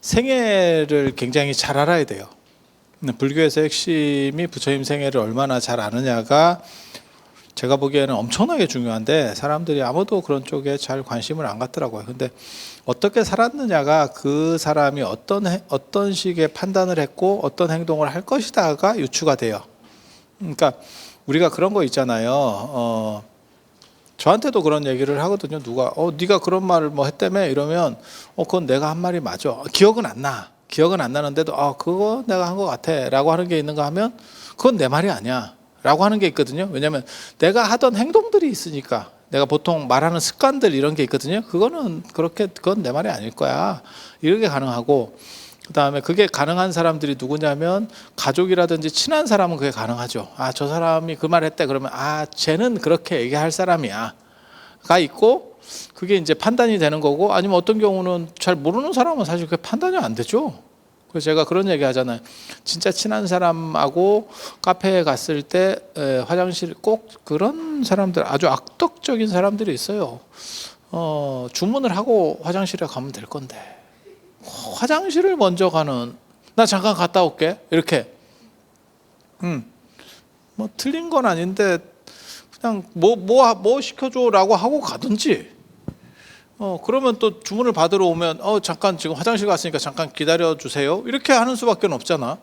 생애를 굉장히 잘 알아야 돼요. 불교에서 핵심이 부처님 생애를 얼마나 잘 아느냐가 제가 보기에는 엄청나게 중요한데 사람들이 아무도 그런 쪽에 잘 관심을 안 갖더라고요. 근데 어떻게 살았느냐가 그 사람이 어떤 식의 판단을 했고 어떤 행동을 할 것이다가 유추가 돼요. 그러니까 우리가 그런 거 있잖아요. 저한테도 그런 얘기를 하거든요. 누가 네가 그런 말을 뭐 했다며 이러면 그건 내가 한 말이 맞아. 기억은 안 나. 기억은 안 나는데도 그거 내가 한 것 같아 라고 하는 게 있는가 하면 그건 내 말이 아니야 라고 하는 게 있거든요. 왜냐하면 내가 하던 행동들이 있으니까. 내가 보통 말하는 습관들 이런 게 있거든요. 그건 내 말이 아닐 거야. 이런 게 가능하고, 그 다음에 그게 가능한 사람들이 누구냐면 가족이라든지 친한 사람은 그게 가능하죠. 저 사람이 그 말 했대 그러면 쟤는 그렇게 얘기할 사람이야 가 있고, 그게 이제 판단이 되는 거고, 아니면 어떤 경우는 잘 모르는 사람은 사실 그게 판단이 안 되죠. 그래서 제가 그런 얘기 하잖아요. 진짜 친한 사람하고 카페에 갔을 때 화장실 꼭 그런 사람들, 아주 악덕적인 사람들이 있어요. 주문을 하고 화장실에 가면 될 건데 화장실을 먼저 가는, 나 잠깐 갔다 올게 이렇게. 뭐 틀린 건 아닌데 그냥 뭐 시켜줘라고 하고 가든지. 그러면 또 주문을 받으러 오면 잠깐 지금 화장실 갔으니까 잠깐 기다려 주세요 이렇게 하는 수밖에 없잖아.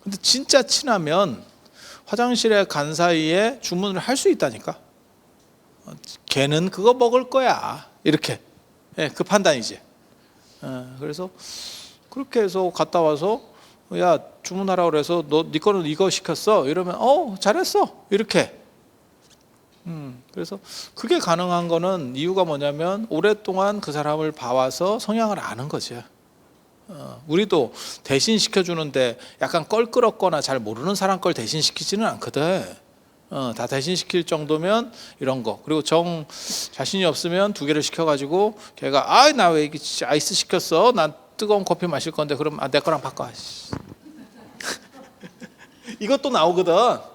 근데 진짜 친하면 화장실에 간 사이에 주문을 할 수 있다니까. 걔는 그거 먹을 거야 이렇게. 그 판단이지. 그래서 그렇게 해서 갔다 와서 야 주문하라고 그래서 네 거는 이거 시켰어 이러면 잘했어 이렇게. 그래서 그게 가능한 거는 이유가 뭐냐면 오랫동안 그 사람을 봐와서 성향을 아는 거죠. 우리도 대신 시켜주는데 약간 껄끄럽거나 잘 모르는 사람 걸 대신 시키지는 않거든. 다 대신 시킬 정도면 이런 거. 그리고 자신이 없으면 2개를 시켜가지고 걔가 나 왜 아이스 시켰어? 난 뜨거운 커피 마실 건데 그럼 내 거랑 바꿔. 이것도 나오거든.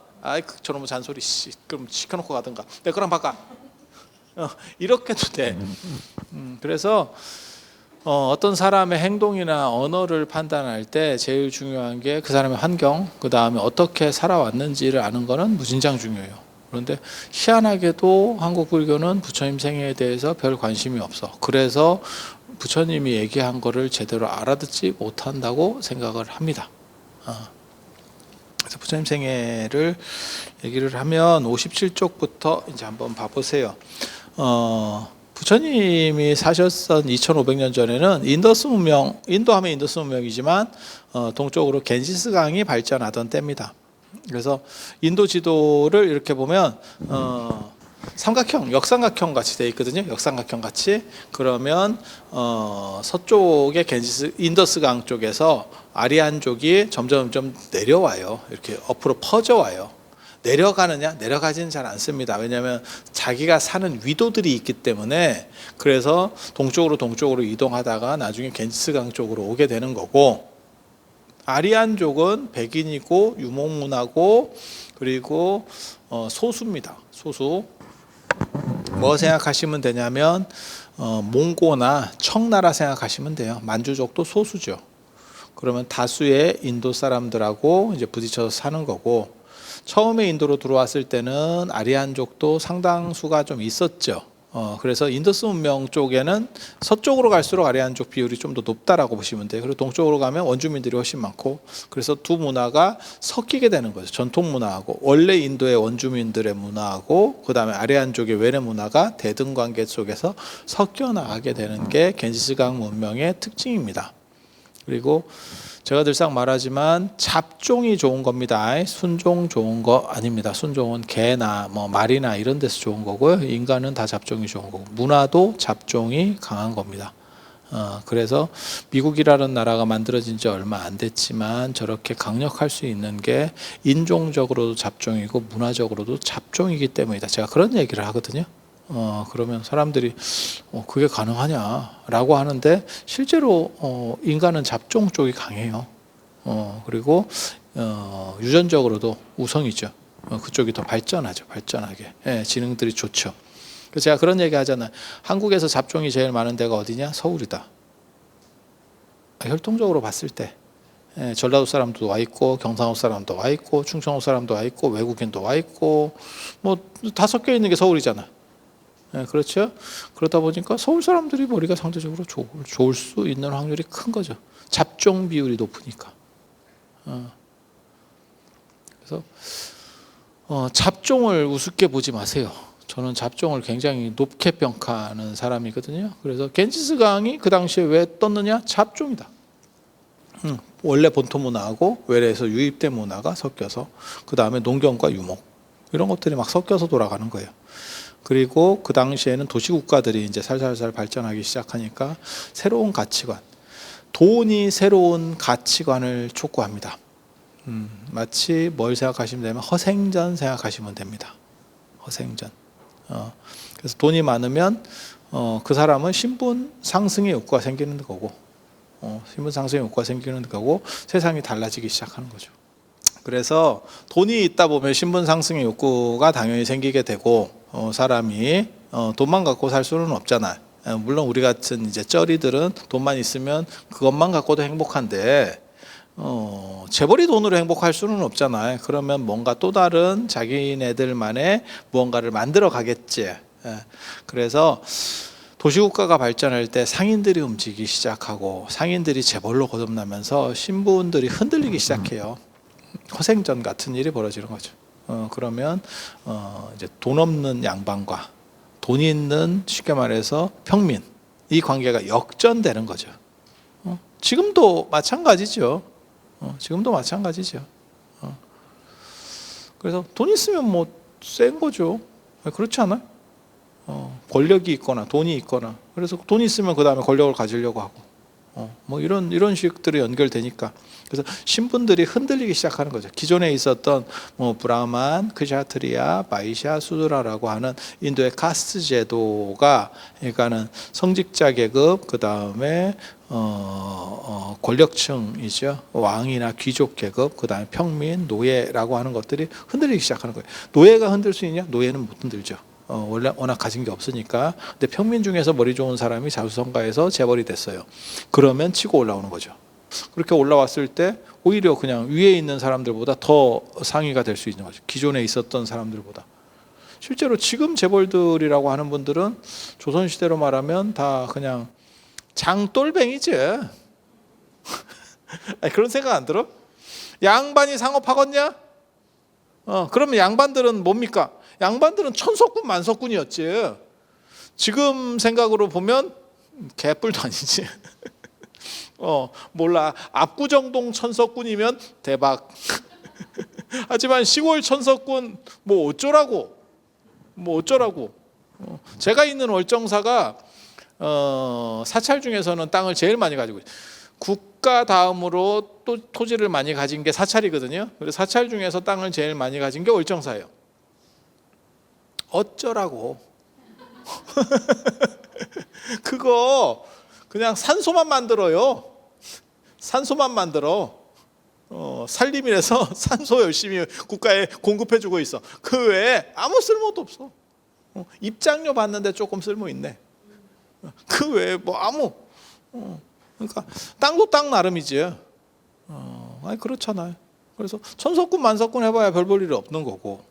저놈의 잔소리 그럼 시켜놓고 가든가 내 거랑 바꿔. 이렇게도 돼. 그래서 어떤 사람의 행동이나 언어를 판단할 때 제일 중요한 게 그 사람의 환경, 그 다음에 어떻게 살아왔는지를 아는 거는 무진장 중요해요. 그런데 희한하게도 한국 불교는 부처님 생애에 대해서 별 관심이 없어. 그래서 부처님이 얘기한 거를 제대로 알아듣지 못한다고 생각을 합니다. 그래서 부처님 생애를 얘기를 하면 57쪽부터 이제 한번 봐보세요. 부처님이 사셨던 2500년 전에는 인더스 문명, 인도하면 인더스 문명이지만 동쪽으로 겐지스 강이 발전하던 때입니다. 그래서 인도 지도를 이렇게 보면 삼각형, 역삼각형 같이 되어 있거든요. 역삼각형 같이. 그러면 서쪽의 인더스 강 쪽에서 아리안족이 점점 내려와요. 이렇게 옆으로 퍼져와요. 내려가느냐? 내려가지는 잘 않습니다. 왜냐하면 자기가 사는 위도들이 있기 때문에. 그래서 동쪽으로 이동하다가 나중에 겐지스강 쪽으로 오게 되는 거고, 아리안족은 백인이고 유목문화고 그리고 소수입니다. 소수. 뭐 생각하시면 되냐면 몽고나 청나라 생각하시면 돼요. 만주족도 소수죠. 그러면 다수의 인도 사람들하고 이제 부딪혀서 사는 거고, 처음에 인도로 들어왔을 때는 아리안족도 상당수가 좀 있었죠. 그래서 인더스 문명 쪽에는 서쪽으로 갈수록 아리안족 비율이 좀 더 높다라고 보시면 돼요. 그리고 동쪽으로 가면 원주민들이 훨씬 많고, 그래서 두 문화가 섞이게 되는 거죠. 전통 문화하고 원래 인도의 원주민들의 문화하고 그 다음에 아리안족의 외래 문화가 대등관계 속에서 섞여 나가게 되는 게 겐지스강 문명의 특징입니다. 그리고 제가 늘상 말하지만 잡종이 좋은 겁니다. 순종 좋은 거 아닙니다. 순종은 개나 말이나 이런 데서 좋은 거고요. 인간은 다 잡종이 좋은 거고, 문화도 잡종이 강한 겁니다. 그래서 미국이라는 나라가 만들어진 지 얼마 안 됐지만 저렇게 강력할 수 있는 게 인종적으로도 잡종이고 문화적으로도 잡종이기 때문이다. 제가 그런 얘기를 하거든요. 그러면 사람들이 그게 가능하냐라고 하는데, 실제로 인간은 잡종 쪽이 강해요. 그리고 유전적으로도 우성이죠. 그쪽이 더 발전하게. 지능들이 좋죠. 그래서 제가 그런 얘기 하잖아요. 한국에서 잡종이 제일 많은 데가 어디냐? 서울이다. 혈통적으로 봤을 때 전라도 사람도 와 있고 경상도 사람도 와 있고 충청도 사람도 와 있고 외국인도 와 있고 뭐 다 섞여 있는 게 서울이잖아. 그렇죠? 그러다 보니까 서울 사람들이 머리가 상대적으로 좋을 수 있는 확률이 큰 거죠. 잡종 비율이 높으니까. 그래서 잡종을 우습게 보지 마세요. 저는 잡종을 굉장히 높게 평가하는 사람이거든요. 그래서 겐지스강이 그 당시에 왜 떴느냐? 잡종이다. 원래 본토 문화하고 외래에서 유입된 문화가 섞여서 그 다음에 농경과 유목 이런 것들이 막 섞여서 돌아가는 거예요. 그리고 그 당시에는 도시국가들이 이제 살살살 발전하기 시작하니까 새로운 가치관, 돈이 새로운 가치관을 촉구합니다. 마치 뭘 생각하시면 되면 허생전 생각하시면 됩니다. 허생전. 그래서 돈이 많으면 그 사람은 신분 상승의 욕구가 생기는 거고, 신분 상승의 욕구가 생기는 거고 세상이 달라지기 시작하는 거죠. 그래서 돈이 있다 보면 신분 상승의 욕구가 당연히 생기게 되고 사람이 돈만 갖고 살 수는 없잖아요. 물론 우리 같은 이제 쩌리들은 돈만 있으면 그것만 갖고도 행복한데 재벌이 돈으로 행복할 수는 없잖아요. 그러면 뭔가 또 다른 자기네들만의 무언가를 만들어 가겠지. 그래서 도시국가가 발전할 때 상인들이 움직이기 시작하고 상인들이 재벌로 거듭나면서 신분들이 흔들리기 시작해요. 허생전 같은 일이 벌어지는 거죠. 그러면 이제 돈 없는 양반과 돈 있는 쉽게 말해서 평민 이 관계가 역전되는 거죠. 지금도 마찬가지죠. 지금도 마찬가지죠. 그래서 돈 있으면 뭐 센 거죠. 그렇지 않아요? 권력이 있거나 돈이 있거나 그래서 돈 있으면 그 다음에 권력을 가지려고 하고 뭐 이런 식들이 연결되니까 그래서 신분들이 흔들리기 시작하는 거죠. 기존에 있었던 뭐 브라만, 크샤트리아, 바이샤, 수드라라고 하는 인도의 카스트 제도가 그러니까는 성직자 계급 그 다음에 권력층이죠. 왕이나 귀족 계급 그 다음에 평민, 노예라고 하는 것들이 흔들리기 시작하는 거예요. 노예가 흔들 수 있냐? 노예는 못 흔들죠. 원래 워낙 가진 게 없으니까. 근데 평민 중에서 머리 좋은 사람이 자수성가해서 재벌이 됐어요. 그러면 치고 올라오는 거죠. 그렇게 올라왔을 때 오히려 그냥 위에 있는 사람들보다 더 상위가 될 수 있는 거죠. 기존에 있었던 사람들보다. 실제로 지금 재벌들이라고 하는 분들은 조선시대로 말하면 다 그냥 장돌뱅이지. 아니, 그런 생각 안 들어? 양반이 상업하겠냐? 그러면 양반들은 뭡니까? 양반들은 천석군 만석군이었지. 지금 생각으로 보면 개뿔도 아니지. 몰라. 압구정동 천석군이면 대박. 하지만 시골 천석군 뭐 어쩌라고. 제가 있는 월정사가 사찰 중에서는 땅을 제일 많이 가지고 있어요. 국가 다음으로 또 토지를 많이 가진 게 사찰이거든요. 그래서 사찰 중에서 땅을 제일 많이 가진 게 월정사예요. 어쩌라고. 그거 그냥 산소만 만들어요. 산소만 만들어. 산림이라서 산소 열심히 국가에 공급해주고 있어. 그 외에 아무 쓸모도 없어. 입장료 받는데 조금 쓸모 있네. 그 외에 뭐 아무. 그러니까 땅도 땅 나름이지. 아니 그렇잖아요. 그래서 천석군 만석군 해봐야 별 볼 일이 없는 거고.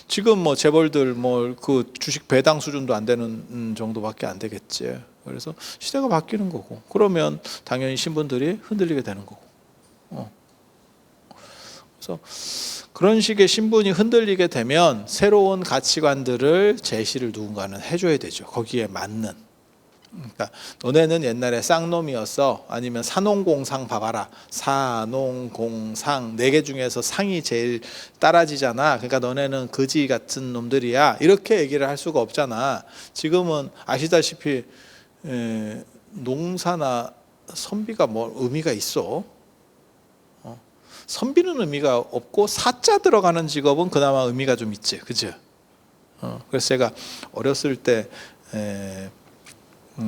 지금 뭐 재벌들 뭐 그 주식 배당 수준도 안 되는 정도밖에 안 되겠지. 그래서 시대가 바뀌는 거고. 그러면 당연히 신분들이 흔들리게 되는 거고. 그래서 그런 식의 신분이 흔들리게 되면 새로운 가치관들을 제시를 누군가는 해줘야 되죠. 거기에 맞는. 그러니까 너네는 옛날에 쌍놈이었어. 아니면 사농공상 봐봐라. 사농공상 4개 중에서 상이 제일 따라지잖아. 그러니까 너네는 거지 같은 놈들이야. 이렇게 얘기를 할 수가 없잖아. 지금은 아시다시피 농사나 선비가 뭐 의미가 있어. 선비는 의미가 없고 사자 들어가는 직업은 그나마 의미가 좀 있지. 그죠? 그래서 제가 어렸을 때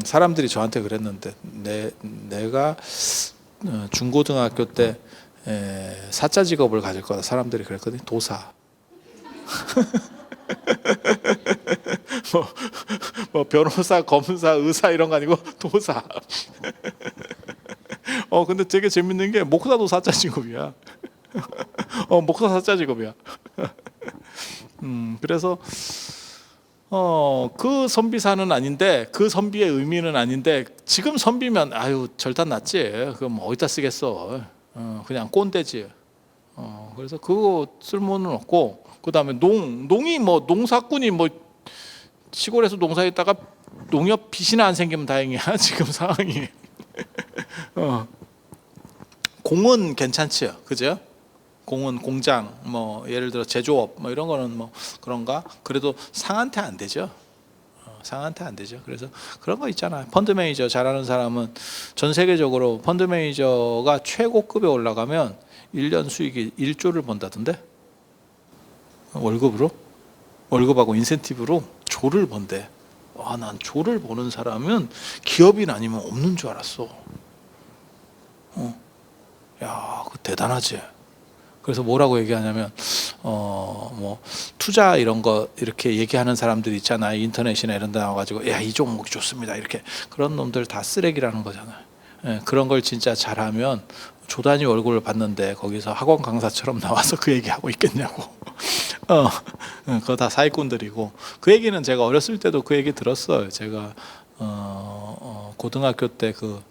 사람들이 저한테 그랬는데 내가 중고등학교 때 사자 직업을 가질 거다. 사람들이 그랬거든요. 도사. 뭐 변호사, 검사, 의사 이런 거 아니고 도사. 근데 되게 재밌는 게 목사도 사자 직업이야. 목사 사자 직업이야. 그래서 그 선비사는 아닌데, 그 선비의 의미는 아닌데, 지금 선비면 아유 절단 났지. 그럼 어디다 쓰겠어. 그냥 꼰대지. 그래서 그거 쓸모는 없고, 그 다음에 농이 뭐 농사꾼이 뭐 시골에서 농사했다가 농협 빚이나 안 생기면 다행이야. 지금 상황이. 공은 괜찮지요, 그죠? 공은 공장, 뭐 예를 들어 제조업, 뭐 이런 거는 뭐 그런가? 그래도 상한테 안 되죠. 상한테 안 되죠. 그래서 그런 거 있잖아요. 펀드 매니저 잘하는 사람은 전 세계적으로 펀드 매니저가 최고급에 올라가면 1년 수익이 1조를 번다던데. 월급하고 인센티브로 조를 번대. 와, 난 조를 버는 사람은 기업인 아니면 없는 줄 알았어. 야, 그 대단하지. 그래서 뭐라고 얘기하냐면 뭐 투자 이런 거 이렇게 얘기하는 사람들 있잖아. 인터넷이나 이런 데 나와가지고 야, 이 종목이 좋습니다. 이렇게 그런 놈들 다 쓰레기라는 거잖아. 그런 걸 진짜 잘하면 조 단위 월급을 받는데 거기서 학원 강사처럼 나와서 그 얘기하고 있겠냐고. 그거 다 사기꾼들이고. 그 얘기는 제가 어렸을 때도 그 얘기 들었어요. 제가 고등학교 때 그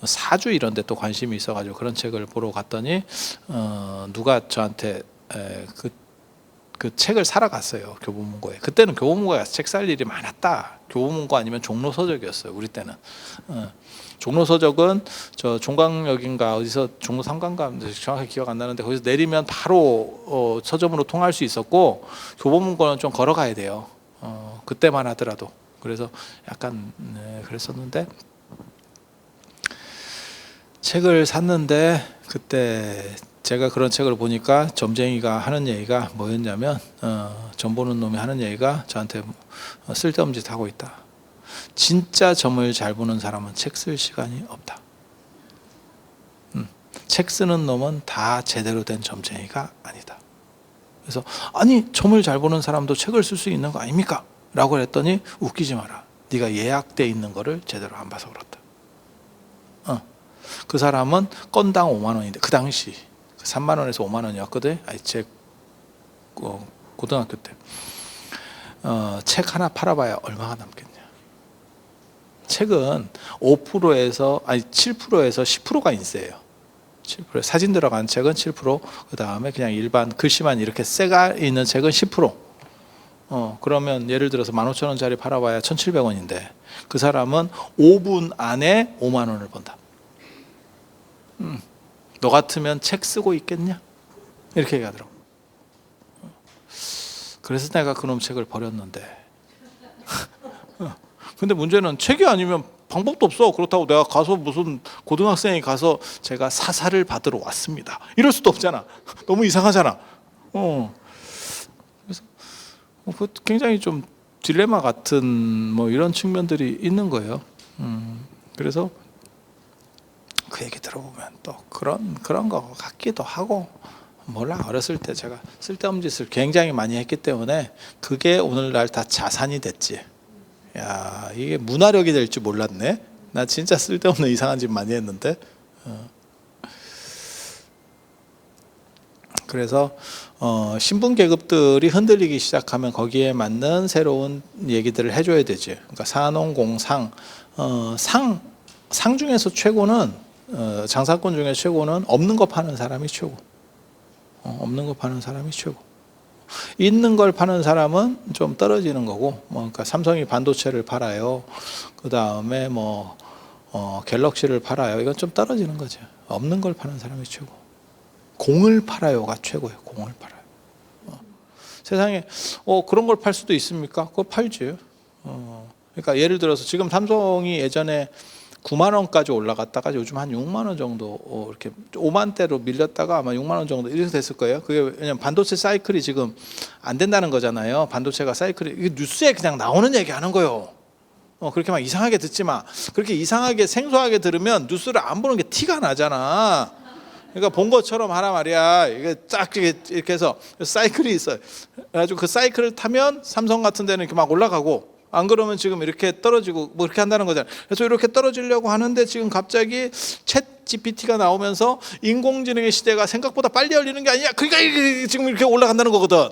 사주 이런 데 또 관심이 있어가지고 그런 책을 보러 갔더니 누가 저한테 그 책을 사러 갔어요. 교보문고에. 그때는 교보문고에 책 살 일이 많았다. 교보문고 아니면 종로서적이었어요. 우리 때는. 종로서적은 저 종강역인가 어디서 종로 3강가 정확히 기억 안 나는데 거기서 내리면 바로 서점으로 통할 수 있었고, 교보문고는 좀 걸어가야 돼요. 그때만 하더라도. 그래서 약간 그랬었는데, 책을 샀는데 그때 제가 그런 책을 보니까 점쟁이가 하는 얘기가 뭐였냐면, 점 보는 놈이 하는 얘기가 저한테 쓸데없는 짓 하고 있다. 진짜 점을 잘 보는 사람은 책 쓸 시간이 없다. 책 쓰는 놈은 다 제대로 된 점쟁이가 아니다. 그래서 아니, 점을 잘 보는 사람도 책을 쓸 수 있는 거 아닙니까? 라고 했더니 웃기지 마라. 네가 예약돼 있는 거를 제대로 안 봐서 그렇다. 그 사람은 건당 5만 원인데 그 당시 3만 원에서 5만 원이었거든. 제 고등학교 때 책 하나 팔아봐야 얼마가 남겠냐. 책은 5%에서 7%에서 10%가 인세예요. 7% 사진 들어간 책은 7%, 그 다음에 그냥 일반 글씨만 이렇게 새가 있는 책은 10%. 그러면 예를 들어서 15,000원짜리 팔아봐야 1,700원인데 그 사람은 5분 안에 5만 원을 번다. 너 같으면 책 쓰고 있겠냐? 이렇게 얘기하더라고. 그래서 내가 그놈 책을 버렸는데. 근데 문제는 책이 아니면 방법도 없어. 그렇다고 내가 가서 무슨 고등학생이 가서 제가 사사를 받으러 왔습니다. 이럴 수도 없잖아. 너무 이상하잖아. 그래서 굉장히 좀 딜레마 같은 뭐 이런 측면들이 있는 거예요. 그래서 그 얘기 들어보면 또 그런 거 같기도 하고, 몰라. 어렸을 때 제가 쓸데없는 짓을 굉장히 많이 했기 때문에 그게 오늘날 다 자산이 됐지. 야, 이게 문화력이 될 줄 몰랐네. 나 진짜 쓸데없는 이상한 짓 많이 했는데. 그래서 신분 계급들이 흔들리기 시작하면 거기에 맞는 새로운 얘기들을 해줘야 되지. 그러니까 산업공상, 상 중에서 최고는 장사꾼 중에 최고는 없는 거 파는 사람이 최고. 없는 거 파는 사람이 최고. 있는 걸 파는 사람은 좀 떨어지는 거고, 그러니까 삼성이 반도체를 팔아요. 그 다음에 뭐 갤럭시를 팔아요. 이건 좀 떨어지는 거죠. 없는 걸 파는 사람이 최고. 공을 팔아요가 최고예요. 공을 팔아요. 세상에 그런 걸 팔 수도 있습니까? 그거 팔지. 그러니까 예를 들어서 지금 삼성이 예전에 9만 원까지 올라갔다가 요즘 한 6만 원 정도 이렇게 5만대로 밀렸다가 아마 6만 원 정도 이렇게 됐을 거예요. 그게 왜냐면 반도체 사이클이 지금 안 된다는 거잖아요. 반도체가 사이클이, 이게 뉴스에 그냥 나오는 얘기 하는 거예요. 그렇게 막 이상하게 듣지 마. 그렇게 이상하게 생소하게 들으면 뉴스를 안 보는 게 티가 나잖아. 그러니까 본 것처럼 하라 말이야. 이게 딱 이렇게 해서 사이클이 있어요. 그래가지고 그 사이클을 타면 삼성 같은 데는 이렇게 막 올라가고, 안 그러면 지금 이렇게 떨어지고 뭐 이렇게 한다는 거잖아요. 그래서 이렇게 떨어지려고 하는데 지금 갑자기 챗 챗 GPT가 나오면서 인공지능의 시대가 생각보다 빨리 열리는 게 아니야. 그러니까 이게 지금 이렇게 올라간다는 거거든.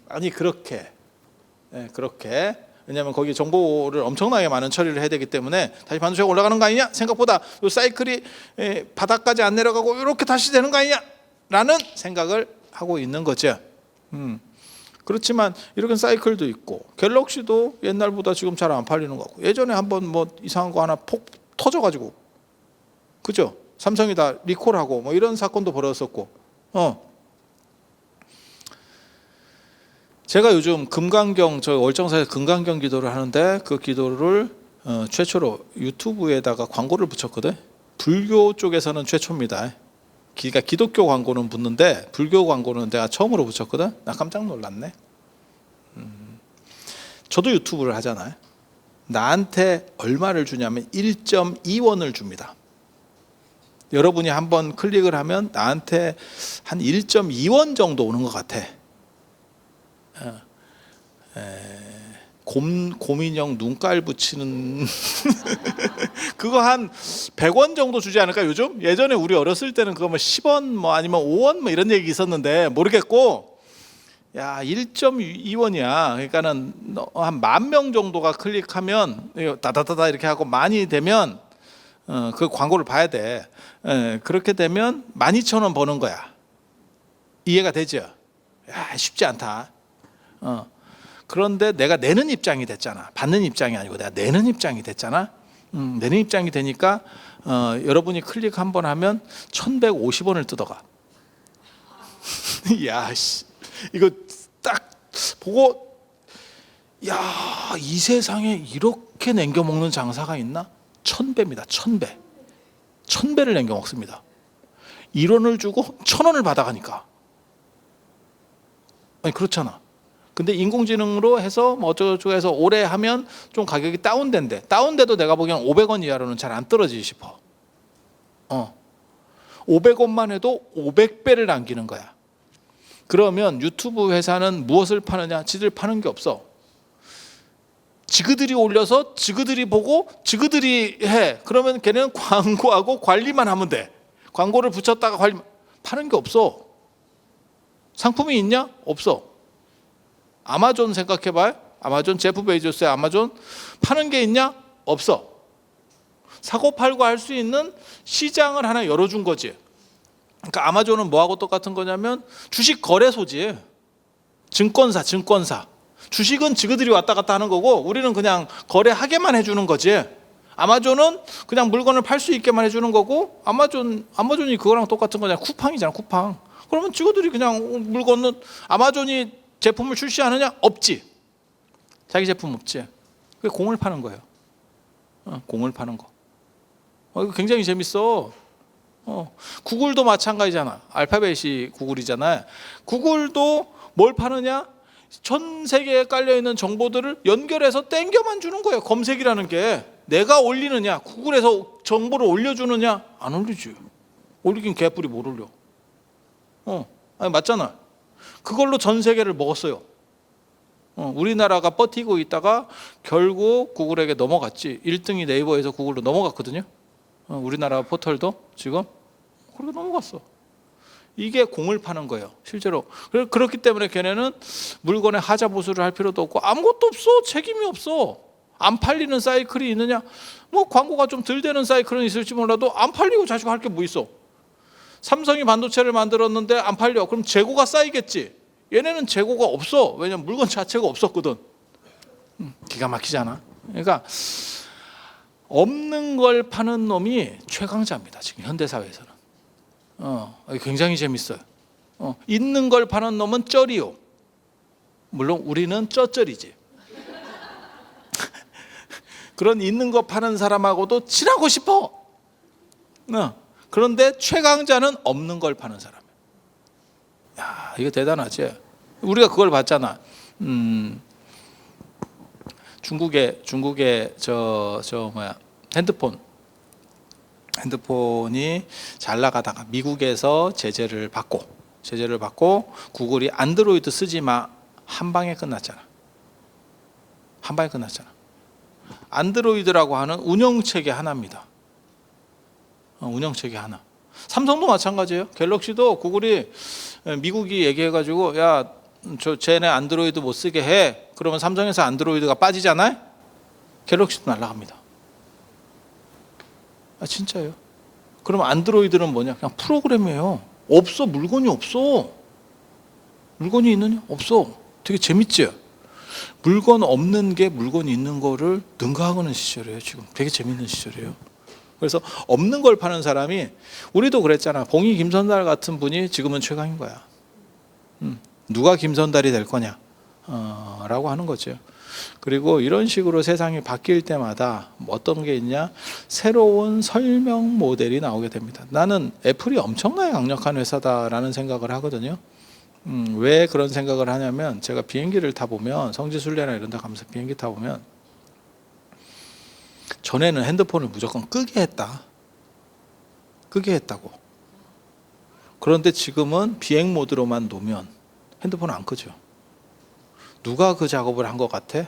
아니 그렇게. 네, 그렇게. 왜냐하면 거기 정보를 엄청나게 많은 처리를 해야 되기 때문에 다시 반도체가 올라가는 거 아니냐? 생각보다 이 사이클이 바닥까지 안 내려가고 이렇게 다시 되는 거 아니냐? 라는 생각을 하고 있는 거죠. 그렇지만 이렇게 사이클도 있고 갤럭시도 옛날보다 지금 잘 안 팔리는 것 같고 예전에 한번 뭐 이상한 거 하나 폭 터져가지고 그죠? 삼성이 다 리콜하고 뭐 이런 사건도 벌어졌었고 제가 요즘 금강경 저 월정사에서 금강경 기도를 하는데 그 기도를 최초로 유튜브에다가 광고를 붙였거든. 불교 쪽에서는 최초입니다. 그러니까 기독교 광고는 붙는데 불교 광고는 내가 처음으로 붙였거든. 나 깜짝 놀랐네. 저도 유튜브를 하잖아요. 나한테 얼마를 주냐면 1.2원을 줍니다. 여러분이 한번 클릭을 하면 나한테 한 1.2원 정도 오는 것 같아. 곰인형 눈깔 붙이는 그거 한 100원 정도 주지 않을까 요즘? 예전에 우리 어렸을 때는 그거 뭐 10원 뭐 아니면 5원 뭐 이런 얘기 있었는데 모르겠고 야 1.2원이야. 그러니까는 한 10,000명 정도가 클릭하면 다다다다 이렇게 하고 많이 되면 그 광고를 봐야 돼. 그렇게 되면 12,000원 버는 거야. 이해가 되죠? 야 쉽지 않다. 그런데 내가 내는 입장이 됐잖아. 받는 입장이 아니고 내가 내는 입장이 됐잖아. 내는 입장이 되니까 여러분이 클릭 한번 하면 1,150원을 뜯어가. 야, 씨, 이거 딱 보고 야, 이 세상에 이렇게 남겨 먹는 장사가 있나? 1,000배입니다. 1,000배. 1,000배를 남겨 먹습니다. 1원을 주고 1,000원을 받아가니까. 아니 그렇잖아. 근데 인공지능으로 해서 뭐 어쩌고저쩌고 해서 오래 하면 좀 가격이 다운된대. 다운돼도 내가 보기엔 500원 이하로는 잘 안 떨어지지 싶어. 500원만 해도 500배를 남기는 거야. 그러면 유튜브 회사는 무엇을 파느냐? 지들 파는 게 없어. 지그들이 올려서 지그들이 보고 지그들이 해. 그러면 걔는 광고하고 관리만 하면 돼. 광고를 붙였다가 관리 파는 게 없어. 상품이 있냐? 없어. 아마존 생각해봐요. 아마존 제프 베이조스의 아마존 파는 게 있냐? 없어. 사고 팔고 할 수 있는 시장을 하나 열어준 거지. 그러니까 아마존은 뭐하고 똑같은 거냐면 주식 거래소지. 증권사. 주식은 지그들이 왔다 갔다 하는 거고 우리는 그냥 거래하게만 해주는 거지. 아마존은 그냥 물건을 팔 수 있게만 해주는 거고 아마존이 그거랑 똑같은 거잖아. 쿠팡이잖아. 쿠팡. 그러면 지그들이 그냥 물건은 아마존이 제품을 출시하느냐? 없지. 자기 제품 없지. 그게 공을 파는 거예요. 공을 파는 거. 이거 굉장히 재밌어. 구글도 마찬가지잖아. 알파벳이 구글이잖아요. 구글도 뭘 파느냐? 전 세계에 깔려있는 정보들을 연결해서 땡겨만 주는 거예요. 검색이라는 게. 내가 올리느냐? 구글에서 정보를 올려주느냐? 안 올리지. 올리긴 개뿔이 못 올려. 아니 맞잖아. 그걸로 전 세계를 먹었어요. 우리나라가 버티고 있다가 결국 구글에게 넘어갔지. 1등이 네이버에서 구글로 넘어갔거든요. 우리나라 포털도 지금 그렇게 넘어갔어. 이게 공을 파는 거예요. 실제로. 그렇기 때문에 걔네는 물건에 하자 보수를 할 필요도 없고 아무것도 없어. 책임이 없어. 안 팔리는 사이클이 있느냐? 뭐 광고가 좀 덜 되는 사이클은 있을지 몰라도 안 팔리고 자시고 할 게 뭐 있어. 삼성이 반도체를 만들었는데 안 팔려. 그럼 재고가 쌓이겠지. 얘네는 재고가 없어. 왜냐면 물건 자체가 없었거든. 기가 막히잖아. 그러니까 없는 걸 파는 놈이 최강자입니다. 지금 현대사회에서는. 굉장히 재밌어요. 있는 걸 파는 놈은 쩔이요. 물론 우리는 쩌쩔이지. 그런 있는 거 파는 사람하고도 친하고 싶어. 그런데 최강자는 없는 걸 파는 사람. 야, 이거 대단하지. 우리가 그걸 봤잖아. 중국의 핸드폰이 잘 나가다가 미국에서 제재를 받고 구글이 안드로이드 쓰지 마 한 방에 끝났잖아. 안드로이드라고 하는 운영체계 하나입니다. 운영체계 하나. 삼성도 마찬가지예요. 갤럭시도 구글이 미국이 얘기해가지고 야, 쟤네 안드로이드 못 쓰게 해. 그러면 삼성에서 안드로이드가 빠지잖아요. 갤럭시도 날아갑니다. 진짜요. 그럼 안드로이드는 뭐냐? 그냥 프로그램이에요. 없어. 물건이 없어. 물건이 있느냐? 없어. 되게 재밌지? 물건 없는 게 물건이 있는 거를 능가하는 시절이에요. 지금 되게 재밌는 시절이에요. 그래서 없는 걸 파는 사람이, 우리도 그랬잖아. 봉이 김선달 같은 분이 지금은 최강인 거야. 누가 김선달이 될 거냐 라고 하는 거죠. 그리고 이런 식으로 세상이 바뀔 때마다 어떤 게 있냐, 새로운 설명 모델이 나오게 됩니다. 나는 애플이 엄청나게 강력한 회사다라는 생각을 하거든요. 왜 그런 생각을 하냐면, 제가 비행기를 타보면, 성지순례나 이런 데 가면서 비행기 타보면, 전에는 핸드폰을 무조건 끄게 했다. 끄게 했다고. 그런데 지금은 비행 모드로만 놓으면 핸드폰 안 끄죠. 누가 그 작업을 한 것 같아?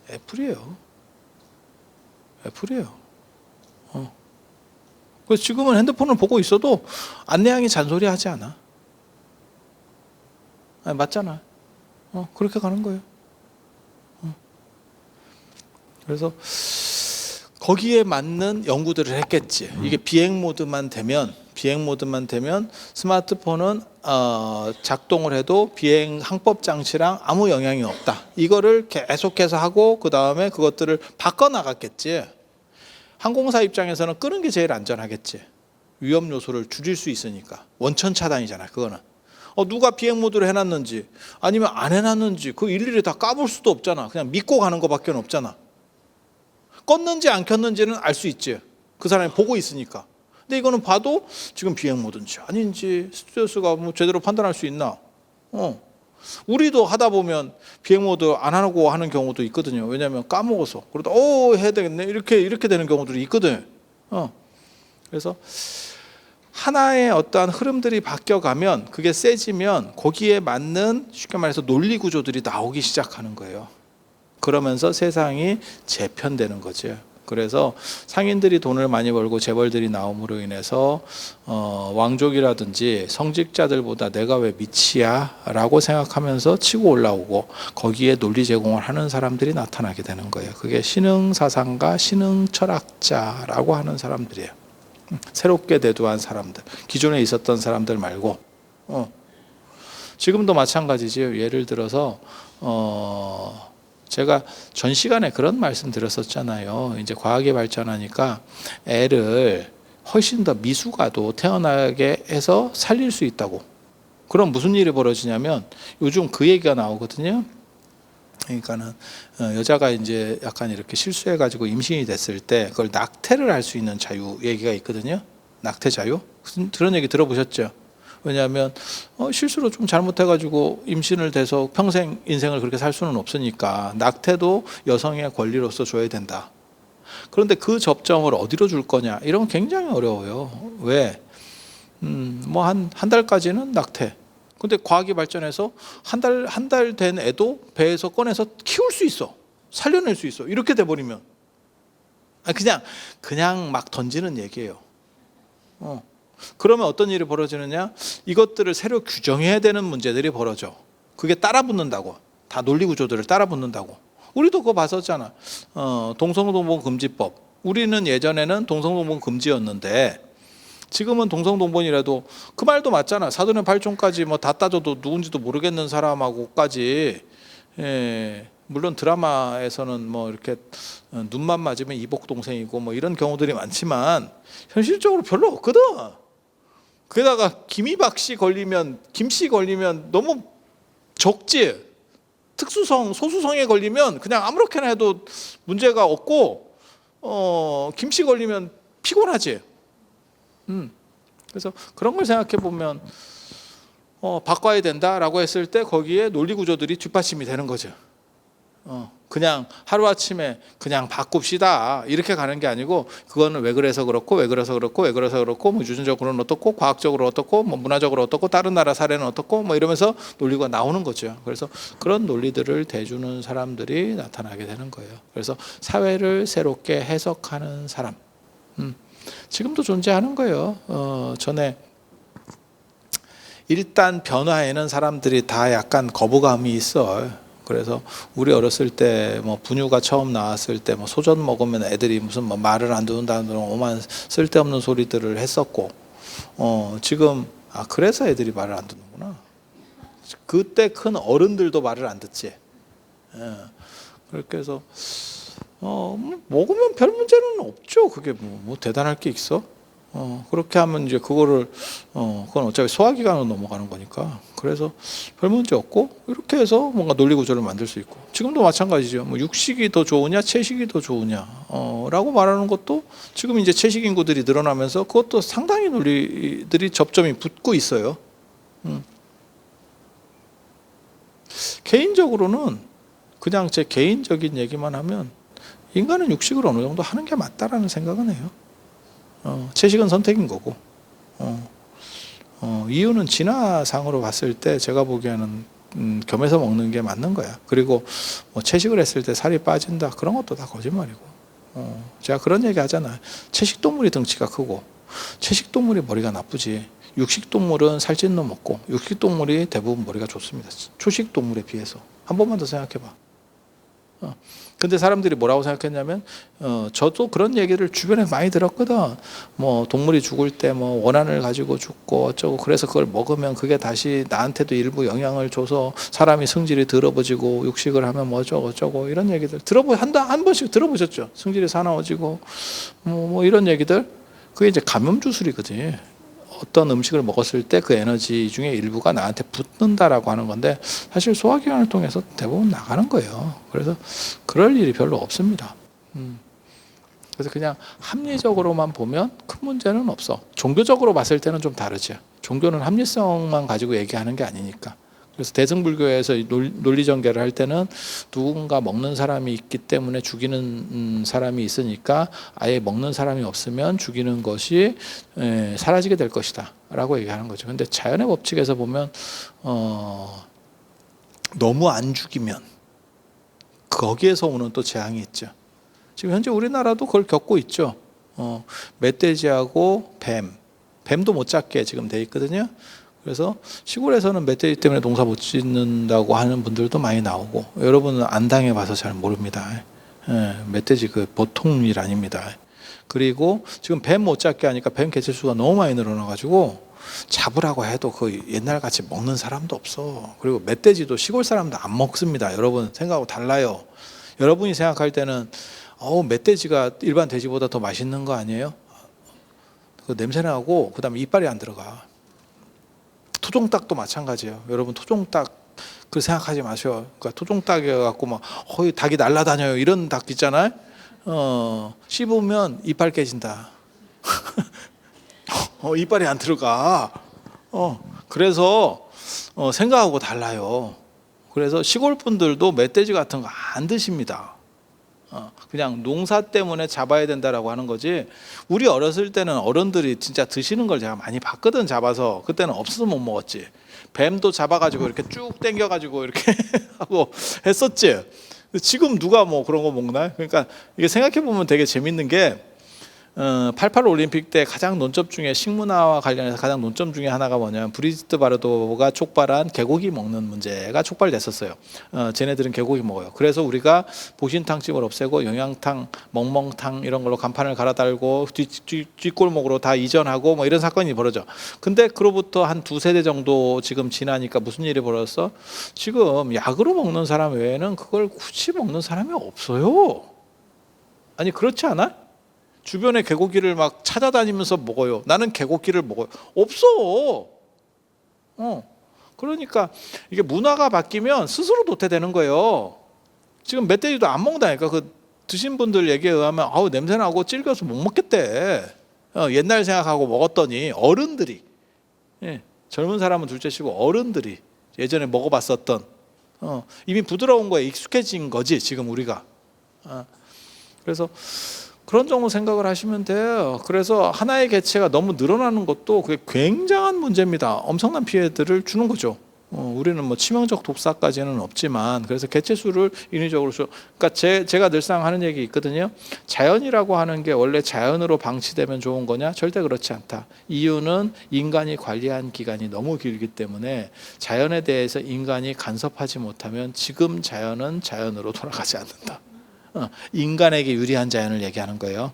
애플이에요. 애플이에요. 그래서 지금은 핸드폰을 보고 있어도 안내양이 잔소리하지 않아. 맞잖아. 그렇게 가는 거예요. 그래서 거기에 맞는 연구들을 했겠지. 이게 비행 모드만 되면 스마트폰은 작동을 해도 비행 항법 장치랑 아무 영향이 없다. 이거를 계속해서 하고 그 다음에 그것들을 바꿔 나갔겠지. 항공사 입장에서는 끄는 게 제일 안전하겠지. 위험 요소를 줄일 수 있으니까. 원천 차단이잖아. 그거는. 누가 비행 모드를 해놨는지 아니면 안 해놨는지 그 일일이 다 까볼 수도 없잖아. 그냥 믿고 가는 것밖에 없잖아. 껐는지 안 켰는지는 알 수 있지. 그 사람이 보고 있으니까. 근데 이거는 봐도 지금 비행 모드인지 아닌지 스튜어스가 뭐 제대로 판단할 수 있나? 우리도 하다 보면 비행 모드 안 하고 하는 경우도 있거든요. 왜냐하면 까먹어서. 그러다 해야 되겠네. 이렇게 되는 경우들이 있거든. 그래서 하나의 어떠한 흐름들이 바뀌어가면, 그게 세지면 거기에 맞는, 쉽게 말해서 논리 구조들이 나오기 시작하는 거예요. 그러면서 세상이 재편되는 거죠. 그래서 상인들이 돈을 많이 벌고 재벌들이 나옴으로 인해서 왕족이라든지 성직자들보다 내가 왜 밑이야? 라고 생각하면서 치고 올라오고, 거기에 논리 제공을 하는 사람들이 나타나게 되는 거예요. 그게 신흥사상가, 신흥철학자라고 하는 사람들이에요. 새롭게 대두한 사람들, 기존에 있었던 사람들 말고. 지금도 마찬가지지요. 예를 들어서 제가 전 시간에 그런 말씀 드렸었잖아요. 이제 과학이 발전하니까 애를 훨씬 더 미숙아도 태어나게 해서 살릴 수 있다고. 그럼 무슨 일이 벌어지냐면, 요즘 그 얘기가 나오거든요. 그러니까는 여자가 이제 약간 이렇게 실수해가지고 임신이 됐을 때 그걸 낙태를 할 수 있는 자유 얘기가 있거든요. 낙태 자유? 그런 얘기 들어보셨죠? 왜냐하면 실수로 좀 잘못해가지고 임신을 돼서 평생 인생을 그렇게 살 수는 없으니까 낙태도 여성의 권리로서 줘야 된다. 그런데 그 접점을 어디로 줄 거냐, 이런 건 굉장히 어려워요. 왜? 뭐 한 달까지는 낙태. 근데 과학이 발전해서 한 달 된 애도 배에서 꺼내서 키울 수 있어. 살려낼 수 있어. 이렇게 돼버리면 그냥 막 던지는 얘기예요. 그러면 어떤 일이 벌어지느냐? 이것들을 새로 규정해야 되는 문제들이 벌어져. 그게 따라붙는다고. 다 논리 구조들을 따라붙는다고. 우리도 그거 봤었잖아. 동성동본 금지법. 우리는 예전에는 동성동본 금지였는데 지금은 동성동본이라도 그 말도 맞잖아. 사돈의 팔촌까지 뭐 다 따져도 누군지도 모르겠는 사람하고까지. 물론 드라마에서는 뭐 이렇게 눈만 맞으면 이복 동생이고 뭐 이런 경우들이 많지만 현실적으로 별로 없거든. 게다가 김이박씨 걸리면, 김씨 걸리면 너무 적지. 특수성, 소수성에 걸리면 그냥 아무렇게나 해도 문제가 없고, 김씨 걸리면 피곤하지. 그래서 그런 걸 생각해 보면 바꿔야 된다라고 했을 때 거기에 논리 구조들이 뒷받침이 되는 거죠. 그냥 하루아침에 그냥 바꿉시다 이렇게 가는 게 아니고, 그거는 왜 그래서 그렇고 뭐 유전적으로는 어떻고 과학적으로 어떻고 뭐 문화적으로 어떻고 다른 나라 사례는 어떻고 뭐 이러면서 논리가 나오는 거죠. 그래서 그런 논리들을 대주는 사람들이 나타나게 되는 거예요. 그래서 사회를 새롭게 해석하는 사람, 지금도 존재하는 거예요. 전에 일단 변화에는 사람들이 다 약간 거부감이 있어. 그래서 우리 어렸을 때 뭐 분유가 처음 나왔을 때 뭐 소전 먹으면 애들이 무슨 뭐 말을 안 듣는다는 오만 쓸데없는 소리들을 했었고, 지금 그래서 애들이 말을 안 듣는구나. 그때 큰 어른들도 말을 안 듣지. 그렇게 해서 먹으면 별 문제는 없죠. 그게 뭐 대단할 게 있어? 그렇게 하면 이제 그거를 그건 어차피 소화기관으로 넘어가는 거니까. 그래서 별 문제 없고 이렇게 해서 뭔가 논리 구조를 만들 수 있고. 지금도 마찬가지죠. 뭐 육식이 더 좋으냐, 채식이 더 좋으냐, 라고 말하는 것도 지금 이제 채식 인구들이 늘어나면서 그것도 상당히 논리들이 접점이 붙고 있어요. 개인적으로는 그냥 제 개인적인 얘기만 하면 인간은 육식을 어느 정도 하는 게 맞다라는 생각은 해요. 채식은 선택인 거고, 이유는 진화상으로 봤을 때 제가 보기에는 겸해서 먹는 게 맞는 거야. 그리고 뭐 채식을 했을 때 살이 빠진다 그런 것도 다 거짓말이고, 제가 그런 얘기 하잖아요. 채식 동물이 덩치가 크고 채식 동물이 머리가 나쁘지, 육식 동물은 살찐 놈 먹고 육식 동물이 대부분 머리가 좋습니다. 초식 동물에 비해서. 한 번만 더 생각해봐. 근데 사람들이 뭐라고 생각했냐면, 저도 그런 얘기를 주변에 많이 들었거든. 뭐 동물이 죽을 때 뭐 원한을 가지고 죽고 어쩌고, 그래서 그걸 먹으면 그게 다시 나한테도 일부 영향을 줘서 사람이 성질이 더러워지고 육식을 하면 뭐 어쩌고 어쩌고 이런 얘기들 한 번씩 들어보셨죠? 성질이 사나워지고 뭐 이런 얘기들. 그게 이제 감염 주술이거든. 어떤 음식을 먹었을 때 그 에너지 중에 일부가 나한테 붙는다라고 하는 건데, 사실 소화기관을 통해서 대부분 나가는 거예요. 그래서 그럴 일이 별로 없습니다. 그래서 그냥 합리적으로만 보면 큰 문제는 없어. 종교적으로 봤을 때는 좀 다르죠. 종교는 합리성만 가지고 얘기하는 게 아니니까. 그래서 대승불교에서 논리 전개를 할 때는 누군가 먹는 사람이 있기 때문에 죽이는 사람이 있으니까 아예 먹는 사람이 없으면 죽이는 것이 사라지게 될 것이다 라고 얘기하는 거죠. 근데 자연의 법칙에서 보면 너무 안 죽이면 거기에서 오는 또 재앙이 있죠. 지금 현재 우리나라도 그걸 겪고 있죠. 멧돼지하고 뱀도 못 잡게 지금 돼 있거든요. 그래서 시골에서는 멧돼지 때문에 농사 못 짓는다고 하는 분들도 많이 나오고, 여러분은 안 당해봐서 잘 모릅니다. 멧돼지 그 보통 일 아닙니다. 그리고 지금 뱀 못 잡게 하니까 뱀 개체수가 너무 많이 늘어나가지고 잡으라고 해도 그 옛날같이 먹는 사람도 없어. 그리고 멧돼지도 시골 사람도 안 먹습니다. 여러분 생각하고 달라요. 여러분이 생각할 때는 멧돼지가 일반 돼지보다 더 맛있는 거 아니에요? 그 냄새나고 그다음에 이빨이 안 들어가. 토종닭도 마찬가지예요. 여러분 토종닭 그 생각하지 마세요. 그러니까 토종닭에 갖고 막 닭이 날아다녀요 이런 닭 있잖아요. 씹으면 이빨 깨진다. 이빨이 안 들어가. 그래서 생각하고 달라요. 그래서 시골 분들도 멧돼지 같은 거 안 드십니다. 그냥 농사 때문에 잡아야 된다라고 하는 거지. 우리 어렸을 때는 어른들이 진짜 드시는 걸 제가 많이 봤거든. 잡아서 그때는 없어서 못 먹었지. 뱀도 잡아가지고 이렇게 쭉 당겨가지고 이렇게 하고 했었지. 지금 누가 뭐 그런 거 먹나요? 그러니까 이게 생각해 보면 되게 재밌는 게, 88 올림픽 때 가장 논점 중에 식문화와 관련해서 가장 논점 중에 하나가 뭐냐면 브리지트 바르도가 촉발한 개고기 먹는 문제가 촉발됐었어요. 쟤네들은 개고기 먹어요. 그래서 우리가 보신탕집을 없애고 영양탕, 멍멍탕 이런 걸로 간판을 갈아달고 뒷골목으로 다 이전하고 뭐 이런 사건이 벌어져. 근데 그로부터 한 두세 대 정도 지금 지나니까 무슨 일이 벌어졌어? 지금 약으로 먹는 사람 외에는 그걸 굳이 먹는 사람이 없어요. 아니 그렇지 않아? 주변에 개고기를 막 찾아다니면서 먹어요. 나는 개고기를 먹어요. 없어. 그러니까 이게 문화가 바뀌면 스스로 도태되는 거예요. 지금 멧돼지도 안 먹는다니까. 그 드신 분들 얘기에 의하면 냄새나고 질겨서 못 먹겠대. 옛날 생각하고 먹었더니 어른들이, 젊은 사람은 둘째치고 어른들이 예전에 먹어봤었던, 이미 부드러운 거에 익숙해진 거지 지금 우리가. 그래서 그런 정도 생각을 하시면 돼요. 그래서 하나의 개체가 너무 늘어나는 것도 그게 굉장한 문제입니다. 엄청난 피해들을 주는 거죠. 우리는 뭐 치명적 독사까지는 없지만 그래서 개체수를 인위적으로 그러니까 제가 늘상 하는 얘기 있거든요. 자연이라고 하는 게 원래 자연으로 방치되면 좋은 거냐? 절대 그렇지 않다. 이유는 인간이 관리한 기간이 너무 길기 때문에 자연에 대해서 인간이 간섭하지 못하면 지금 자연은 자연으로 돌아가지 않는다. 인간에게 유리한 자연을 얘기하는 거예요.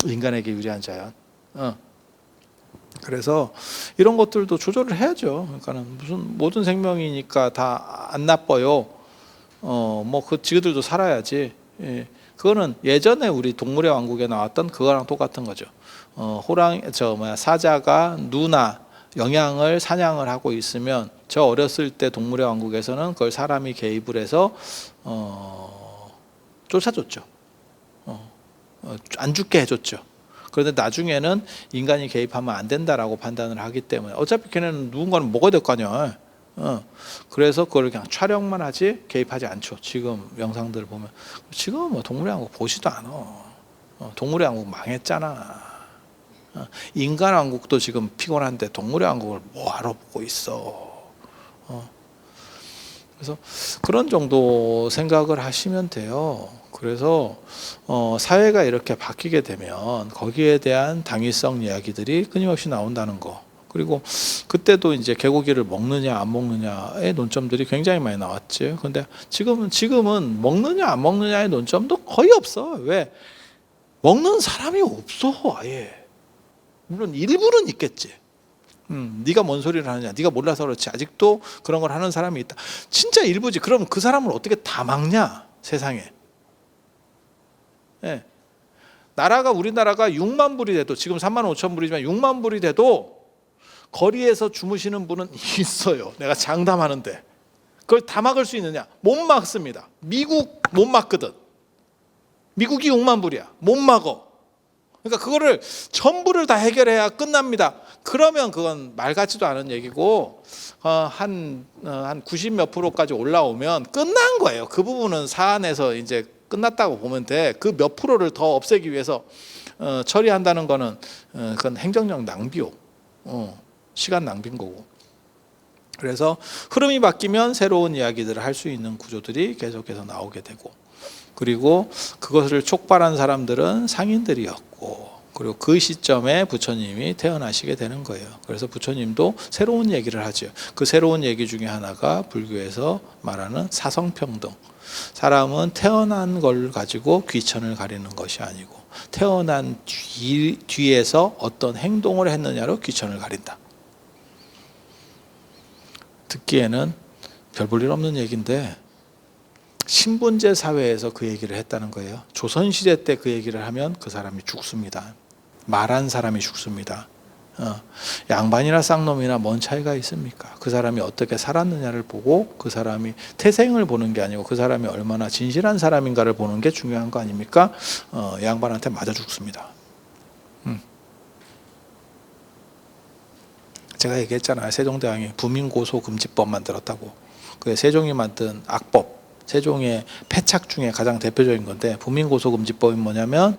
인간에게 유리한 자연. 그래서 이런 것들도 조절을 해야죠. 그러니까는 무슨 모든 생명이니까 다 안 나빠요. 뭐 그 지그들도 살아야지. 예. 그거는 예전에 우리 동물의 왕국에 나왔던 그거랑 똑같은 거죠. 사자가 누나 영양을 사냥을 하고 있으면 저 어렸을 때 동물의 왕국에서는 그걸 사람이 개입을 해서 쫓아줬죠. 안 죽게 해줬죠. 그런데 나중에는 인간이 개입하면 안 된다라고 판단을 하기 때문에 어차피 걔네는 누군가는 먹어야 될 거 아니야. 그래서 그걸 그냥 촬영만 하지 개입하지 않죠. 지금 영상들을 보면 지금 뭐 동물의 왕국 보지도 않아. 동물의 왕국 망했잖아. 인간 왕국도 지금 피곤한데 동물의 왕국을 뭐하러 보고 있어. 그래서 그런 정도 생각을 하시면 돼요. 그래서 사회가 이렇게 바뀌게 되면 거기에 대한 당위성 이야기들이 끊임없이 나온다는 거. 그리고 그때도 이제 개고기를 먹느냐 안 먹느냐의 논점들이 굉장히 많이 나왔지. 근데 지금은 먹느냐 안 먹느냐의 논점도 거의 없어. 왜? 먹는 사람이 없어 아예. 물론 일부는 있겠지. 네가 뭔 소리를 하느냐, 네가 몰라서 그렇지. 아직도 그런 걸 하는 사람이 있다. 진짜 일부지. 그럼 그 사람을 어떻게 다 막냐 세상에. 예. 우리나라가 6만 불이 돼도 지금 3만 5천 불이지만 6만 불이 돼도 거리에서 주무시는 분은 있어요. 내가 장담하는데 그걸 다 막을 수 있느냐? 못 막습니다. 미국 못 막거든. 미국이 6만 불이야. 못 막어. 그러니까 그거를 전부를 다 해결해야 끝납니다. 그러면 그건 말 같지도 않은 얘기고 한 90 몇 프로까지 올라오면 끝난 거예요. 그 부분은 사안에서 이제 끝났다고 보면 돼. 그 몇 프로를 더 없애기 위해서 처리한다는 거는 그건 행정력 낭비요. 시간 낭비인 거고. 그래서 흐름이 바뀌면 새로운 이야기들을 할 수 있는 구조들이 계속해서 나오게 되고, 그리고 그것을 촉발한 사람들은 상인들이었고, 그리고 그 시점에 부처님이 태어나시게 되는 거예요. 그래서 부처님도 새로운 얘기를 하죠. 그 새로운 얘기 중에 하나가 불교에서 말하는 사성평등. 사람은 태어난 걸 가지고 귀천을 가리는 것이 아니고 태어난 뒤에서 어떤 행동을 했느냐로 귀천을 가린다. 듣기에는 별 볼 일 없는 얘기인데 신분제 사회에서 그 얘기를 했다는 거예요. 조선시대 때 그 얘기를 하면 그 사람이 죽습니다. 말한 사람이 죽습니다. 양반이나 쌍놈이나 뭔 차이가 있습니까? 그 사람이 어떻게 살았느냐를 보고 그 사람이 태생을 보는 게 아니고 그 사람이 얼마나 진실한 사람인가를 보는 게 중요한 거 아닙니까? 양반한테 맞아 죽습니다. 제가 얘기했잖아요. 세종대왕이 부민고소금지법 만들었다고. 그게 세종이 만든 악법, 세종의 패착 중에 가장 대표적인 건데, 부민고소금지법이 뭐냐면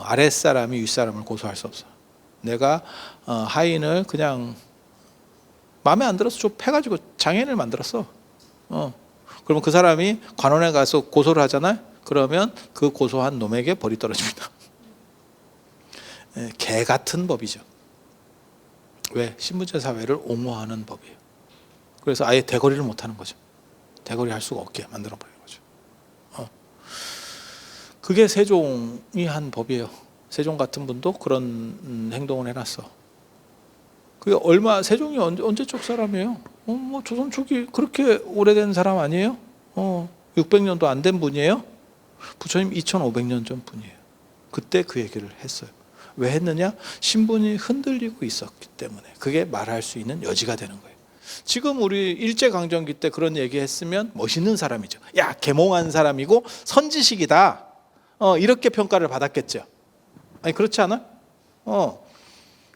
아랫사람이 윗사람을 고소할 수 없어. 내가 하인을 그냥 마음에 안 들어서 좀 패가지고 장애인을 만들었어. 그러면 그 사람이 관원에 가서 고소를 하잖아요. 그러면 그 고소한 놈에게 벌이 떨어집니다. 개 같은 법이죠. 왜? 신분제 사회를 옹호하는 법이에요. 그래서 아예 대거리를 못하는 거죠. 대거리 할 수가 없게 만들어버리는 거죠. 그게 세종이 한 법이에요. 세종 같은 분도 그런 행동을 해놨어. 그게 세종이 언제적 사람이에요? 뭐 조선 초기 그렇게 오래된 사람 아니에요? 600년도 안 된 분이에요? 부처님 2500년 전 분이에요. 그때 그 얘기를 했어요. 왜 했느냐? 신분이 흔들리고 있었기 때문에. 그게 말할 수 있는 여지가 되는 거예요. 지금 우리 일제강점기 때 그런 얘기 했으면 멋있는 사람이죠. 야, 계몽한 사람이고 선지식이다. 이렇게 평가를 받았겠죠. 아니 그렇지 않아?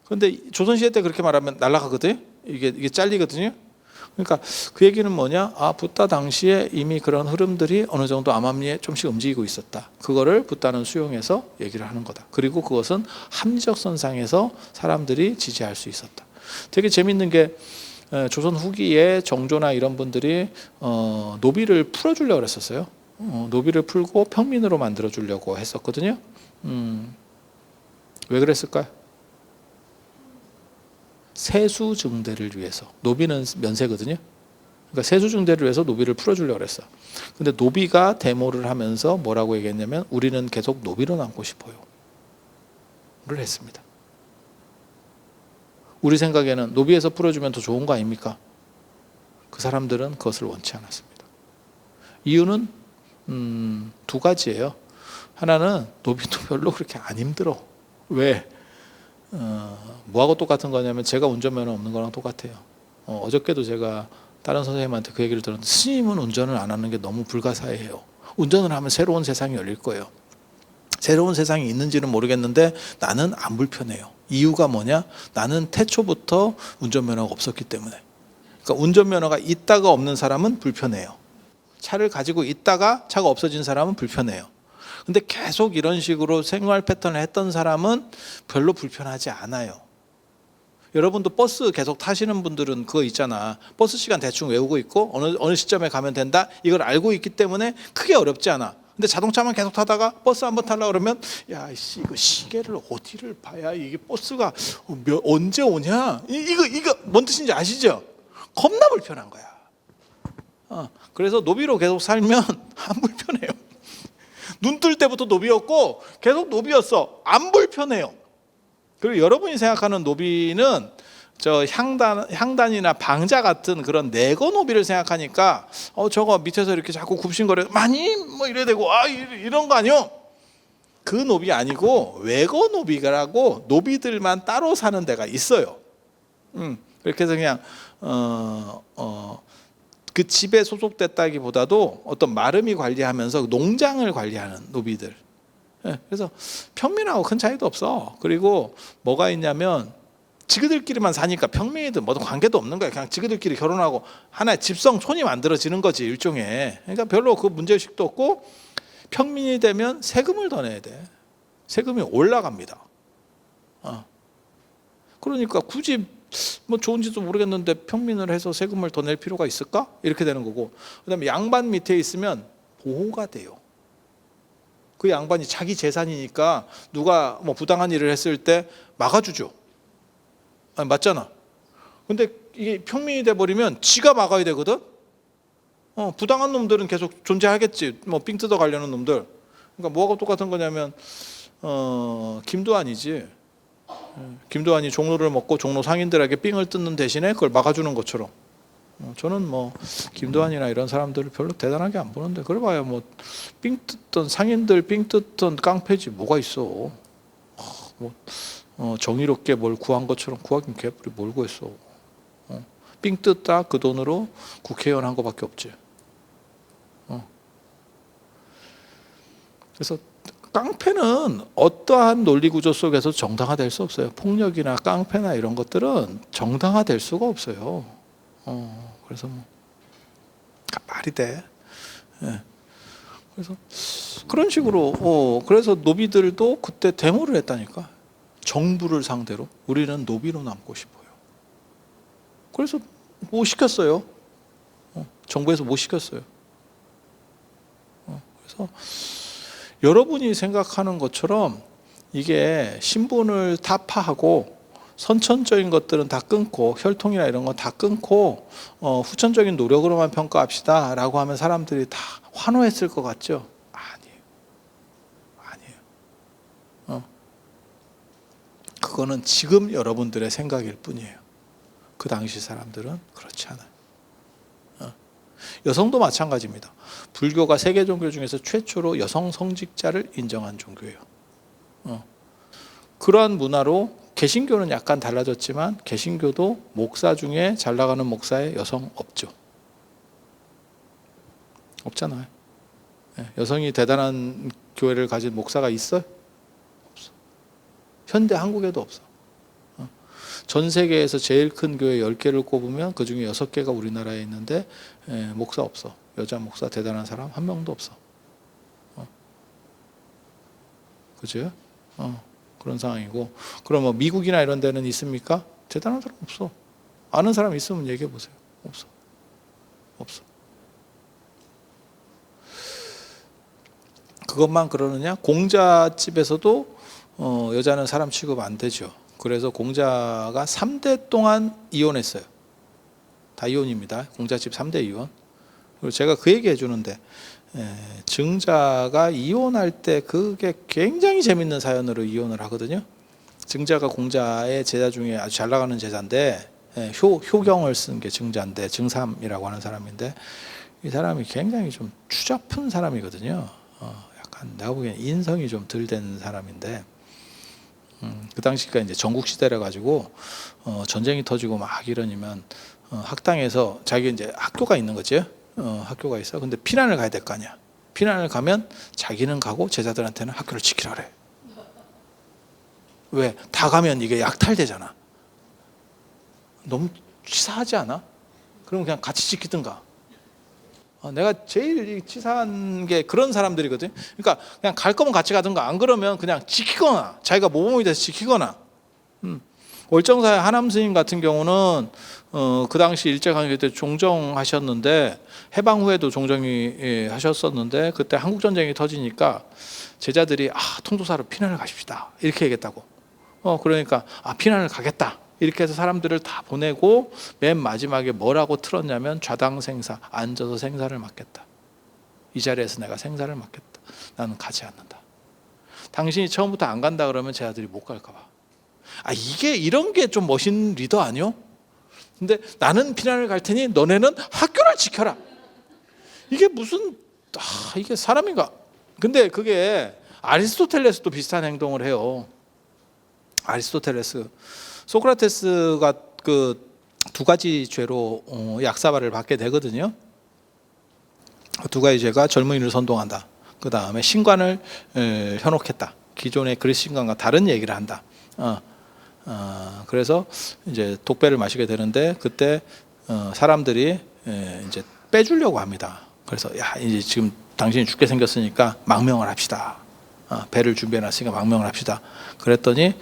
그런데 조선시대 때 그렇게 말하면 날아가거든요. 이게 잘리거든요. 그러니까 그 얘기는 뭐냐? 붓다 당시에 이미 그런 흐름들이 어느 정도 암암리에 좀씩 움직이고 있었다. 그거를 붓다는 수용해서 얘기를 하는 거다. 그리고 그것은 합리적 선상에서 사람들이 지지할 수 있었다. 되게 재밌는 게 조선 후기에 정조나 이런 분들이 노비를 풀어주려고 그랬었어요. 노비를 풀고 평민으로 만들어주려고 했었거든요. 왜 그랬을까요? 세수증대를 위해서. 노비는 면세거든요. 그러니까 세수증대를 위해서 노비를 풀어주려고 그랬어. 근데 노비가 데모를 하면서 뭐라고 얘기했냐면 우리는 계속 노비로 남고 싶어요. 를 했습니다. 우리 생각에는 노비에서 풀어주면 더 좋은 거 아닙니까? 그 사람들은 그것을 원치 않았습니다. 이유는 두 가지예요. 하나는 노비도 별로 그렇게 안 힘들어. 왜? 뭐하고 똑같은 거냐면 제가 운전면허 없는 거랑 똑같아요. 어저께도 제가 다른 선생님한테 그 얘기를 들었는데 스님은 운전을 안 하는 게 너무 불가사의해요. 운전을 하면 새로운 세상이 열릴 거예요. 새로운 세상이 있는지는 모르겠는데 나는 안 불편해요. 이유가 뭐냐? 나는 태초부터 운전면허가 없었기 때문에. 그러니까 운전면허가 있다가 없는 사람은 불편해요. 차를 가지고 있다가 차가 없어진 사람은 불편해요. 근데 계속 이런 식으로 생활 패턴을 했던 사람은 별로 불편하지 않아요. 여러분도 버스 계속 타시는 분들은 그거 있잖아. 버스 시간 대충 외우고 있고 어느 시점에 가면 된다. 이걸 알고 있기 때문에 크게 어렵지 않아. 근데 자동차만 계속 타다가 버스 한번 타려고 그러면 야, 이거 시계를 어디를 봐야 이게 버스가 언제 오냐? 이거 뭔 뜻인지 아시죠? 겁나 불편한 거야. 그래서 노비로 계속 살면 안 불편해요. 눈 뜰 때부터 노비였고 계속 노비였어. 안 불편해요. 그리고 여러분이 생각하는 노비는 저 향단이나 방자 같은 그런 내거 노비를 생각하니까 저거 밑에서 이렇게 자꾸 굽신거려 많이 뭐 이래 되고 이런 거 아니요? 그 노비 아니고 외거 노비라고 노비들만 따로 사는 데가 있어요. 그렇게 해서 그냥 그 집에 소속됐다기보다도 어떤 마름이 관리하면서 농장을 관리하는 노비들. 그래서 평민하고 큰 차이도 없어. 그리고 뭐가 있냐면 지그들끼리만 사니까 평민이든 뭐든 관계도 없는 거야. 그냥 지그들끼리 결혼하고 하나의 집성촌이 만들어지는 거지 일종의. 그러니까 별로 그 문제의식도 없고 평민이 되면 세금을 더 내야 돼. 세금이 올라갑니다. 그러니까 굳이 뭐 좋은지도 모르겠는데 평민을 해서 세금을 더 낼 필요가 있을까? 이렇게 되는 거고, 그다음에 양반 밑에 있으면 보호가 돼요. 그 양반이 자기 재산이니까 누가 뭐 부당한 일을 했을 때 막아주죠. 맞잖아. 근데 이게 평민이 돼버리면 지가 막아야 되거든. 부당한 놈들은 계속 존재하겠지. 뭐 삥 뜯어 가려는 놈들. 그러니까 뭐하고 똑같은 거냐면 김도환이지. 김도환이 종로를 먹고 종로 상인들에게 삥을 뜯는 대신에 그걸 막아주는 것처럼. 저는 뭐 김도환이나 이런 사람들을 별로 대단하게 안 보는데 그래봐야 뭐 삥 뜯던 상인들 삥 뜯던 깡패지 뭐가 있어. 정의롭게 뭘 구한 것처럼 구하긴 개뿔이 뭘 구했어. 삥 뜯다 그 돈으로 국회의원 한 거밖에 없지. 그래서 깡패는 어떠한 논리 구조 속에서 정당화될 수 없어요. 폭력이나 깡패나 이런 것들은 정당화될 수가 없어요. 그래서 뭐 말이 돼. 그래서 그런 식으로 그래서 노비들도 그때 데모를 했다니까. 정부를 상대로 우리는 노비로 남고 싶어요. 그래서 뭐 시켰어요. 정부에서 뭐 시켰어요. 그래서 여러분이 생각하는 것처럼 이게 신분을 타파하고 선천적인 것들은 다 끊고 혈통이나 이런 건 다 끊고 후천적인 노력으로만 평가합시다 라고 하면 사람들이 다 환호했을 것 같죠? 아니에요. 그거는 지금 여러분들의 생각일 뿐이에요. 그 당시 사람들은 그렇지 않아요. 여성도 마찬가지입니다. 불교가 세계 종교 중에서 최초로 여성 성직자를 인정한 종교예요. 그러한 문화로 개신교는 약간 달라졌지만 개신교도 목사 중에 잘 나가는 목사에 여성 없죠. 없잖아요. 여성이 대단한 교회를 가진 목사가 있어요? 없어. 현대 한국에도 없어. 전 세계에서 제일 큰 교회 10개를 꼽으면 그 중에 6개가 우리나라에 있는데 목사 없어. 여자 목사 대단한 사람 한 명도 없어. 그죠? 그런 상황이고, 그럼 뭐 미국이나 이런 데는 있습니까? 대단한 사람 없어. 아는 사람 있으면 얘기해 보세요. 없어. 없어. 그것만 그러느냐? 공자집에서도 여자는 사람 취급 안 되죠. 그래서 공자가 3대 동안 이혼했어요. 다 이혼입니다. 공자집 3대 이혼. 그리고 제가 그 얘기 해주는데 증자가 이혼할 때 그게 굉장히 재밌는 사연으로 이혼을 하거든요. 증자가 공자의 제자 중에 아주 잘 나가는 제자인데 효경을 쓴 게 증자인데 증삼이라고 하는 사람인데 이 사람이 굉장히 좀 추잡한 사람이거든요. 약간 내가 보기엔 인성이 좀 덜 된 사람인데 그 당시가 이제 전국 시대라 가지고 전쟁이 터지고 막 이러니면 학당에서 자기 이제 학교가 있는 거지. 학교가 있어. 근데 피난을 가야 될 거 아니야. 피난을 가면 자기는 가고 제자들한테는 학교를 지키라 그래. 왜? 다 가면 이게 약탈되잖아. 너무 치사하지 않아? 그럼 그냥 같이 지키든가. 내가 제일 치사한 게 그런 사람들이거든. 그러니까 그냥 갈 거면 같이 가든가, 안 그러면 그냥 지키거나 자기가 모범이 돼서 지키거나. 월정사의 하남 스님 같은 경우는 그 당시 일제강점기 때 종정하셨는데 해방 후에도 종정이 하셨었는데 그때 한국전쟁이 터지니까 제자들이 통도사로 피난을 가십시다 이렇게 얘기했다고. 그러니까 피난을 가겠다 이렇게 해서 사람들을 다 보내고 맨 마지막에 뭐라고 틀었냐면 좌당생사, 앉아서 생사를 맡겠다. 이 자리에서 내가 생사를 맡겠다. 나는 가지 않는다. 당신이 처음부터 안 간다 그러면 제자들이 못 갈까 봐. 이게 이런 게 좀 멋있는 리더 아니요? 근데 나는 피난을 갈 테니 너네는 학교를 지켜라. 이게 무슨 이게 사람인가? 근데 그게 아리스토텔레스도 비슷한 행동을 해요. 아리스토텔레스, 소크라테스가 그 두 가지 죄로 약사발을 받게 되거든요. 두 가지 죄가 젊은이를 선동한다. 그 다음에 신관을 현혹했다. 기존의 그리스 신관과 다른 얘기를 한다. 그래서 이제 독배를 마시게 되는데 그때 사람들이 이제 빼주려고 합니다. 그래서 이제 지금 당신이 죽게 생겼으니까 망명을 합시다. 배를 준비해놨으니까 망명을 합시다. 그랬더니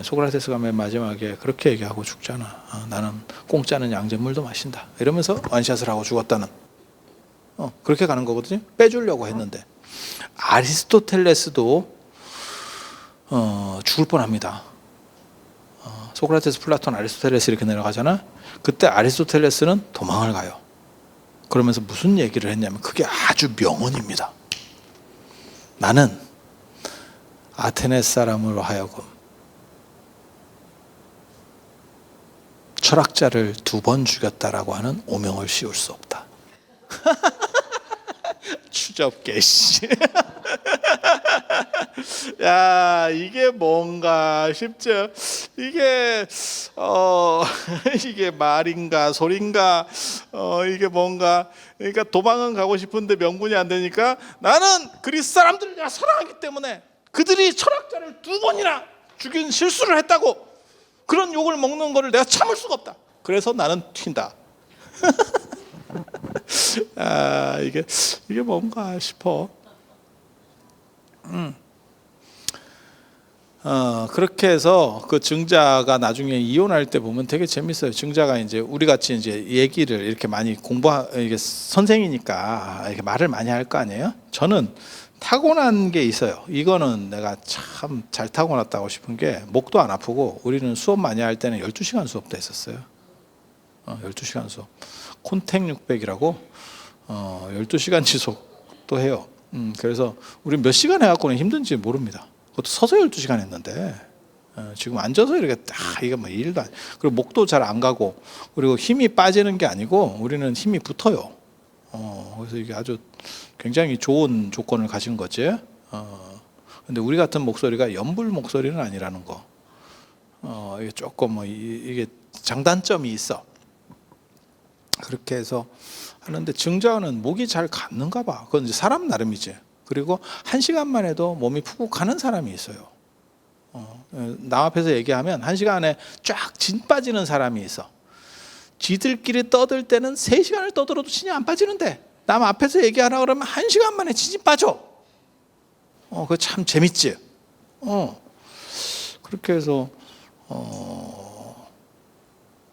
소크라테스가 맨 마지막에 그렇게 얘기하고 죽잖아. 나는 공짜는 양잿물도 마신다. 이러면서 완샷을 하고 죽었다는. 그렇게 가는 거거든요. 빼주려고 했는데 아리스토텔레스도 죽을 뻔합니다. 소크라테스, 플라톤, 아리스토텔레스 이렇게 내려가잖아. 그때 아리스토텔레스는 도망을 가요. 그러면서 무슨 얘기를 했냐면 그게 아주 명언입니다. 나는 아테네 사람으로 하여금 철학자를 2번 죽였다라고 하는 오명을 씌울 수 없다. 추접게 씨. 야, 이게 뭔가 싶죠. 이게 이게 말인가 소린가. 이게 뭔가. 그러니까 도망은 가고 싶은데 명분이 안 되니까 나는 그리스 사람들을 내가 사랑하기 때문에 그들이 철학자를 2번이나 죽인 실수를 했다고 그런 욕을 먹는 거를 내가 참을 수가 없다. 그래서 나는 튄다. 이게 뭔가 싶어. 그렇게 해서 그 증자가 나중에 이혼할 때 보면 되게 재밌어요. 증자가 이제 우리 같이 이제 얘기를 이렇게 많이 이게 선생이니까 이렇게 말을 많이 할 거 아니에요? 저는 타고난 게 있어요. 이거는 내가 참 잘 타고났다고 싶은 게 목도 안 아프고 우리는 수업 많이 할 때는 12시간 수업도 했었어요. 12시간 수업. 콘택 600이라고 12시간 지속도 해요. 그래서 우리 몇 시간 해갖고는 힘든지 모릅니다. 그것도 서서 12시간 했는데 지금 앉아서 이렇게 딱 이게 뭐 일도 아니고 그리고 목도 잘 안 가고 그리고 힘이 빠지는 게 아니고 우리는 힘이 붙어요. 그래서 이게 아주 굉장히 좋은 조건을 가진 거지. 근데 우리 같은 목소리가 연불 목소리는 아니라는 거. 이게 조금 뭐 이게 장단점이 있어. 그렇게 해서 하는데 증자는 목이 잘 갔는가 봐. 그건 이제 사람 나름이지. 그리고 1시간만 해도 몸이 푹 가는 사람이 있어요. 남 앞에서 얘기하면 1시간에 쫙 진 빠지는 사람이 있어. 지들끼리 떠들 때는 3시간을 떠들어도 진이 안 빠지는데 남 앞에서 얘기하라 그러면 1시간 만에 진이 빠져. 그거 참 재밌지. 그렇게 해서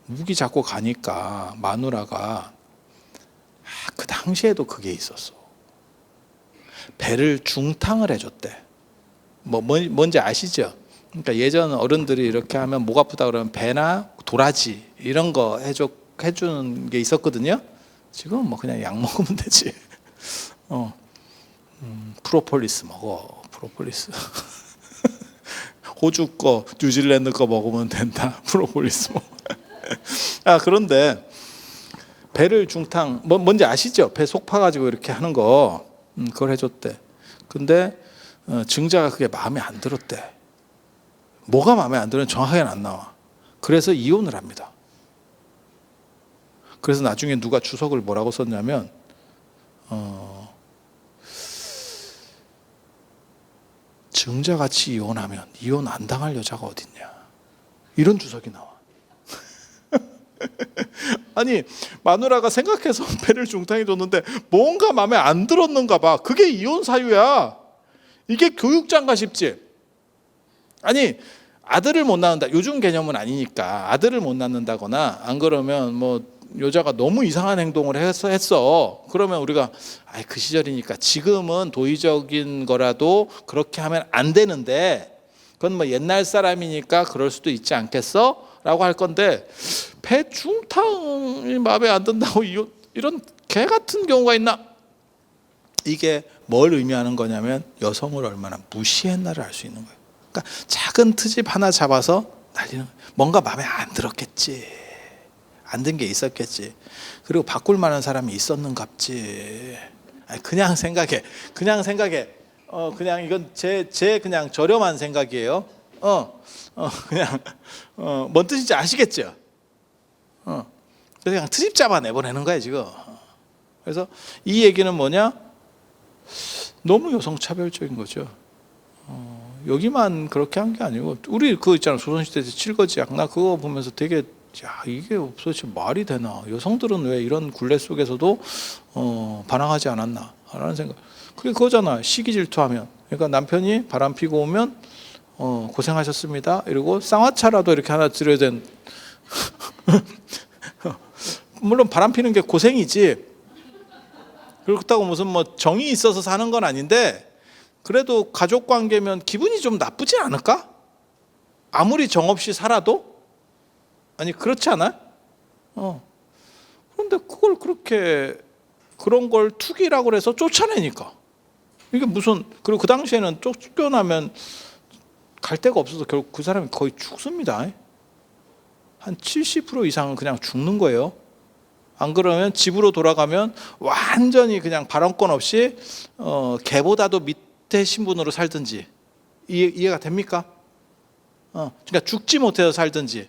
무기 잡고 가니까 마누라가 그 당시에도 그게 있었어. 배를 중탕을 해줬대. 뭔지 아시죠? 그러니까 예전 어른들이 이렇게 하면 목 아프다 그러면 배나 도라지 이런 거 해주는 게 있었거든요. 지금은 뭐 그냥 약 먹으면 되지. 프로폴리스 먹어. 프로폴리스. 호주 거, 뉴질랜드 거 먹으면 된다. 프로폴리스 먹어. 그런데 배를 중탕, 뭔지 아시죠? 배 속 파가지고 이렇게 하는 거, 그걸 해줬대. 근데 증자가 그게 마음에 안 들었대. 뭐가 마음에 안 들었는지 정확하게는 안 나와. 그래서 이혼을 합니다. 그래서 나중에 누가 주석을 뭐라고 썼냐면 증자같이 이혼하면 이혼 안 당할 여자가 어딨냐, 이런 주석이 나와. 아니, 마누라가 생각해서 배를 중탕해 줬는데 뭔가 마음에 안 들었는가 봐. 그게 이혼 사유야. 이게 교육장가 싶지. 아니, 아들을 못 낳는다, 요즘 개념은 아니니까 아들을 못 낳는다거나 안 그러면 뭐 여자가 너무 이상한 행동을 했어. 그러면 우리가 그 시절이니까, 지금은 도의적인 거라도 그렇게 하면 안 되는데 그건 뭐 옛날 사람이니까 그럴 수도 있지 않겠어? 라고 할 건데, 배 중탕이 마음에 안 든다고 이런 개 같은 경우가 있나? 이게 뭘 의미하는 거냐면 여성을 얼마나 무시했나를 알 수 있는 거예요. 그러니까 작은 트집 하나 잡아서 난리는 거예요. 뭔가 마음에 안 들었겠지, 안 든 게 있었겠지. 그리고 바꿀 만한 사람이 있었는갑지. 그냥 생각해. 그냥 이건 제 그냥 저렴한 생각이에요. 그냥 뭔 뜻인지 아시겠죠? 그래서 그냥 트집 잡아 내보내는 거야 지금. 그래서 이 얘기는 뭐냐? 너무 여성차별적인 거죠. 여기만 그렇게 한 게 아니고, 우리 그거 있잖아, 조선시대 때 칠거지 약나 그거 보면서 되게, 이게 도대체 말이 되나? 여성들은 왜 이런 굴레 속에서도 반항하지 않았나? 라는 생각. 그게 그거잖아. 시기 질투하면. 그러니까 남편이 바람 피고 오면 고생하셨습니다 이러고 쌍화차라도 이렇게 하나 드려야 된. 물론 바람 피는 게 고생이지, 그렇다고 무슨 뭐 정이 있어서 사는 건 아닌데, 그래도 가족 관계면 기분이 좀 나쁘지 않을까? 아무리 정없이 살아도? 아니, 그렇지 않아? 그런데 그걸 그렇게, 그런 걸 투기라고 해서 쫓아내니까 이게 무슨. 그리고 그 당시에는 쫓겨나면 갈 데가 없어서 결국 그 사람이 거의 죽습니다. 한 70% 이상은 그냥 죽는 거예요. 안 그러면 집으로 돌아가면 완전히 그냥 발언권 없이 개보다도 밑에 신분으로 살든지. 이해가 됩니까? 그러니까 죽지 못해서 살든지.